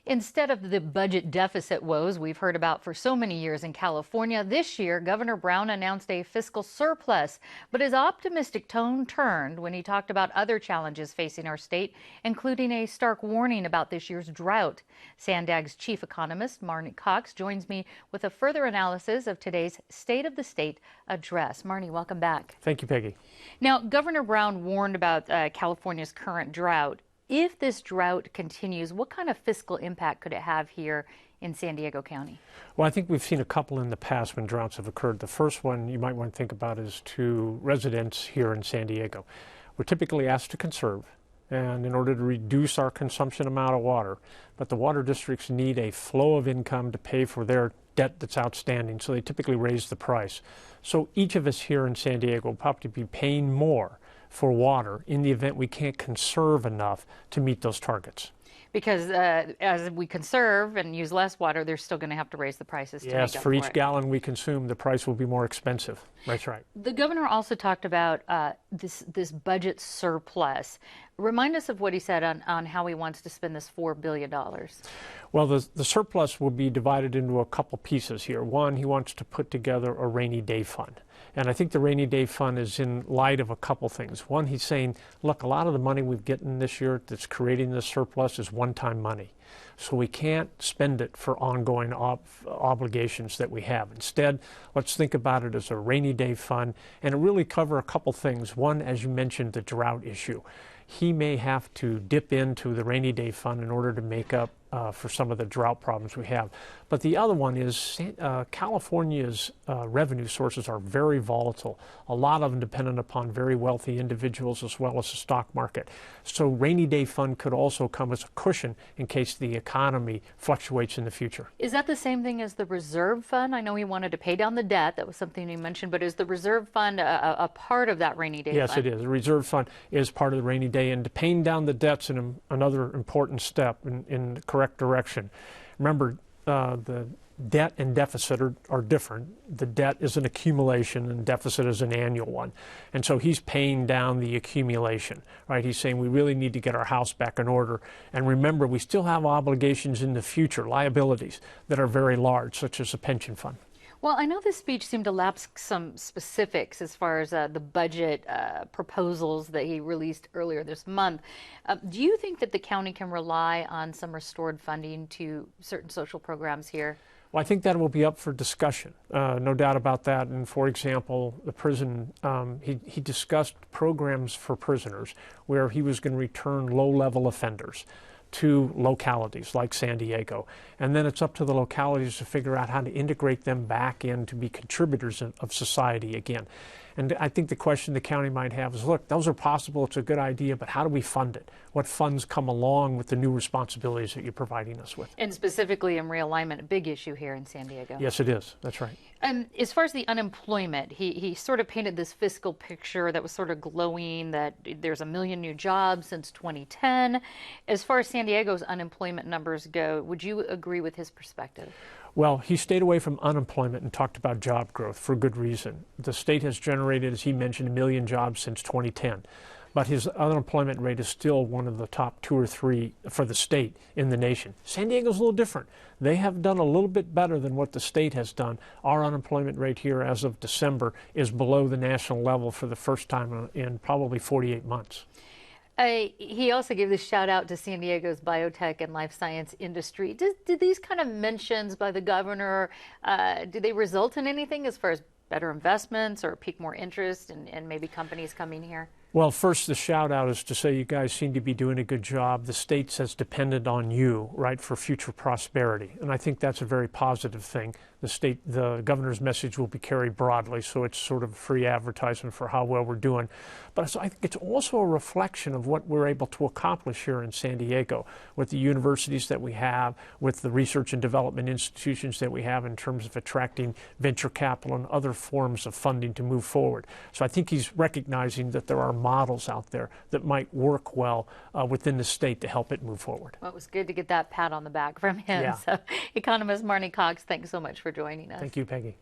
Instead of the budget deficit woes we've heard about for so many years in California, this year Governor Brown announced a fiscal surplus, but his optimistic tone turned when he talked about other challenges facing our state, including a stark warning about this year's drought. Sandag's chief economist, Marnie Cox, joins me with a further analysis of today's State of the State address. Marnie, welcome back. Thank you, Peggy. Now, Governor Brown warned about California's current drought. If this drought continues, what kind of fiscal impact could it have here in San Diego County? Well, I think we've seen a couple in the past when droughts have occurred. The first one you might want to think about is to residents here in San Diego. We're typically asked to conserve, and in order to reduce our consumption amount of water, but the water districts need a flow of income to pay for their debt that's outstanding, so they typically raise the price. So each of us here in San Diego will probably be paying more for water in the event we can't conserve enough to meet those targets. Because as we conserve and use less water, they're still going to have to raise the prices to make up Yes, for each it. gallon we consume, the price will be more expensive. That's right. The governor also talked about this budget surplus. Remind us of what he said on how he wants to spend this $4 billion. Well, the surplus will be divided into a couple pieces here. One, he wants to put together a rainy day fund. And I think the rainy day fund is in light of a couple things. One, he's saying, look, a lot of the money we've gotten this year that's creating this surplus is one-time money. So we can't spend it for ongoing obligations that we have. Instead, let's think about it as a rainy day fund, and it really cover a couple things. One, as you mentioned, the drought issue. He may have to dip into the rainy day fund in order to make up for some of the drought problems we have. But the other one is California's revenue sources are very volatile. A lot of them dependent upon very wealthy individuals as well as the stock market. So rainy day fund could also come as a cushion in case the economy fluctuates in the future. Is that the same thing as the reserve fund? I know he wanted to pay down the debt. That was something he mentioned. But is the reserve fund a part of that rainy day fund? Yes, it is. The reserve fund is part of the rainy day, and paying down the debt's another important step in the correct direction. Remember, the debt and deficit are different. The debt is an accumulation and deficit is an annual one. And so he's paying down the accumulation, right? He's saying we really need to get our house back in order. And remember, we still have obligations in the future, liabilities that are very large, such as a pension fund. Well, I know this speech seemed to lapse some specifics as far as the budget proposals that he released earlier this month. Do you think that the county can rely on some restored funding to certain social programs here? Well, I think that will be up for discussion, no doubt about that. And for example, the prison, he discussed programs for prisoners where he was going to return low-level offenders to localities like San Diego. And then it's up to the localities to figure out how to integrate them back in to be contributors of society again. And I think the question the county might have is, look, those are possible, it's a good idea, but how do we fund it? What funds come along with the new responsibilities that you're providing us with? And specifically in realignment, a big issue here in San Diego. Yes, it is. That's right. And as far as the unemployment, he sort of painted this fiscal picture that was sort of glowing, that there's 1 million new jobs since 2010. As far as San Diego's unemployment numbers go, would you agree with his perspective? Well, he stayed away from unemployment and talked about job growth for good reason. The state has generated, as he mentioned, 1 million jobs since 2010. But his unemployment rate is still one of the top 2 or 3 for the state in the nation. San Diego's a little different. They have done a little bit better than what the state has done. Our unemployment rate here as of December is below the national level for the first time in probably 48 months. He also gave this shout out to San Diego's biotech and life science industry. Did these kind of mentions by the governor, do they result in anything as far as better investments or pique more interest in maybe companies coming here? Well, first, the shout out is to say you guys seem to be doing a good job. The state has depended on you, right, for future prosperity. And I think that's a very positive thing. The governor's message will be carried broadly, so it's sort of free advertisement for how well we're doing. But I think it's also a reflection of what we're able to accomplish here in San Diego with the universities that we have, with the research and development institutions that we have in terms of attracting venture capital and other forms of funding to move forward. So I think he's recognizing that there are models out there that might work well within the state to help it move forward. Well, it was good to get that pat on the back from him. Yeah. So, economist Marnie Cox, thanks so much for joining us. Thank you, Peggy.